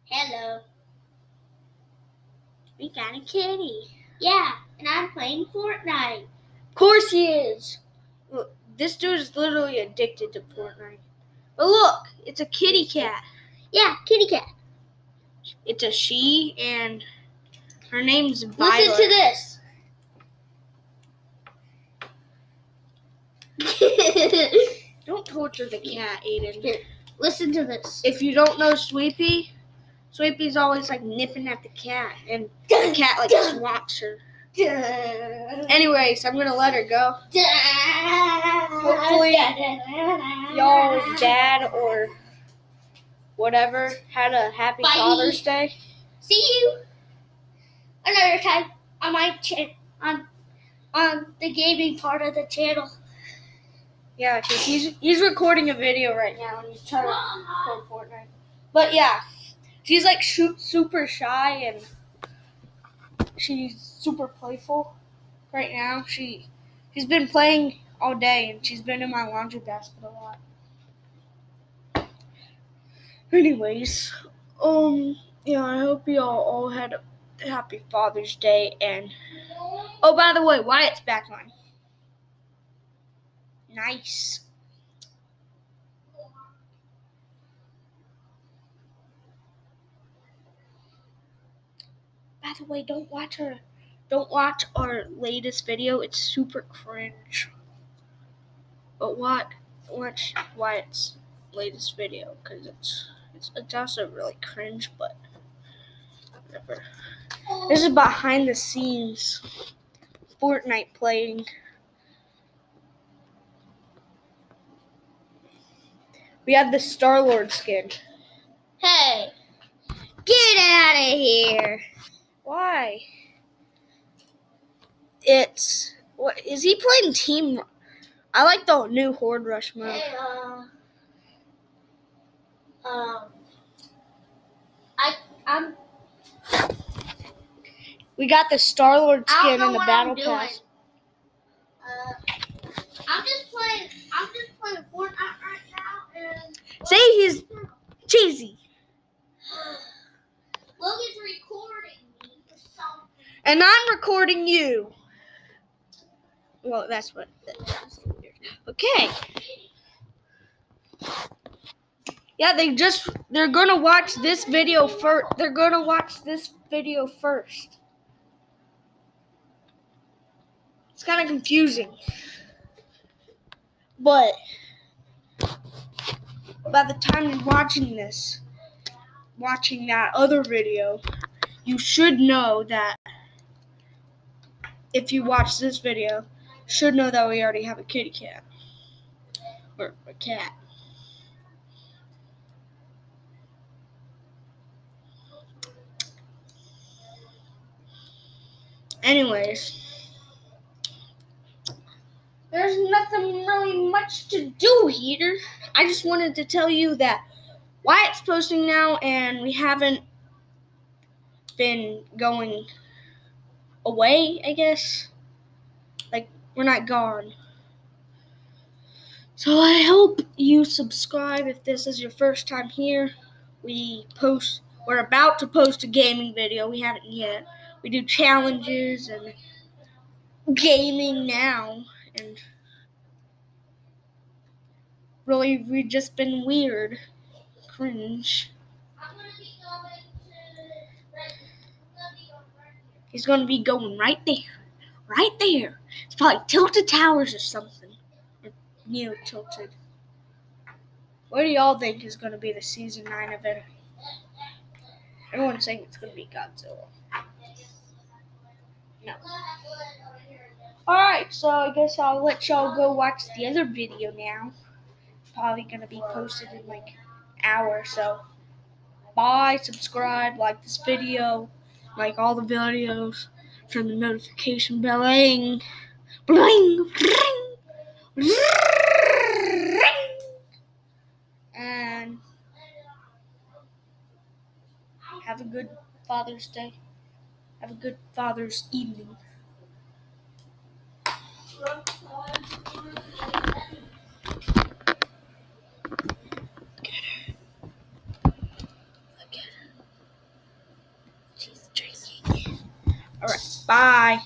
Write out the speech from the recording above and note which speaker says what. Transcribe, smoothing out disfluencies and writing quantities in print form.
Speaker 1: Hello.
Speaker 2: We got a kitty.
Speaker 1: Yeah, and I'm playing Fortnite.
Speaker 2: Of course he is. Look, this dude is literally addicted to Fortnite. But look, it's a kitty cat.
Speaker 1: Yeah, kitty cat.
Speaker 2: It's a she, and her name's Violet.
Speaker 1: Listen to this.
Speaker 2: Don't torture the cat, Aiden.
Speaker 1: Here, listen to this.
Speaker 2: If you don't know Sweepy, Sweepy's always like nipping at the cat, and the cat like swats her. Anyways, I'm gonna let her go. Hopefully, y'all's dad or whatever had a happy
Speaker 1: Bye.
Speaker 2: Father's Day.
Speaker 1: See you another time on my on the gaming part of the channel.
Speaker 2: Yeah, because he's recording a video right now and he's trying to play Fortnite. But yeah, she's like super shy and she's super playful right now. She's been playing all day and she's been in my laundry basket a lot. Anyways, yeah, I hope y'all all had a happy Father's Day. And oh, by the way, Wyatt's backline. Nice. By the way, don't watch our latest video. It's super cringe. But watch Wyatt's latest video because it's also really cringe, but whatever. This is behind the scenes Fortnite playing. We have the Star-Lord skin.
Speaker 1: Hey, get out of here.
Speaker 2: Why? What is he playing team? I like the new Horde Rush mode.
Speaker 1: Hey, I'm
Speaker 2: We got the Star-Lord
Speaker 1: I don't
Speaker 2: skin
Speaker 1: know
Speaker 2: in the
Speaker 1: what
Speaker 2: battle
Speaker 1: I'm doing.
Speaker 2: pass.
Speaker 1: I'm just playing Fortnite right now, and
Speaker 2: See, he's cheesy.
Speaker 1: Logan's recording me for something.
Speaker 2: And I'm recording you. Well, that's what. Okay. Yeah, they're gonna watch this video first. They're gonna watch this video first. It's kind of confusing. But by the time you're watching that other video, you should know that if you watch this video, you should know that we already have a kitty cat. Or a cat. Anyways, there's nothing really much to do here. I just wanted to tell you that Wyatt's posting now, and we haven't been going away, I guess. Like, we're not gone. So I hope you subscribe if this is your first time here. We're about to post a gaming video. We haven't yet. We do challenges and gaming now, and really, we've just been weird. Cringe. He's gonna be going right there. Right there. It's probably Tilted Towers or something. Or Neo Tilted. What do y'all think is gonna be the season 9 event? Everyone's saying it's gonna be Godzilla. No. Alright, so I guess I'll let y'all go watch the other video now. Probably gonna be posted in like an hour or so. Bye, subscribe, like this video, like all the videos, turn the notification bell, bling, bling, ring, ring, and have a good Father's Day. Have a good Father's evening. Bye.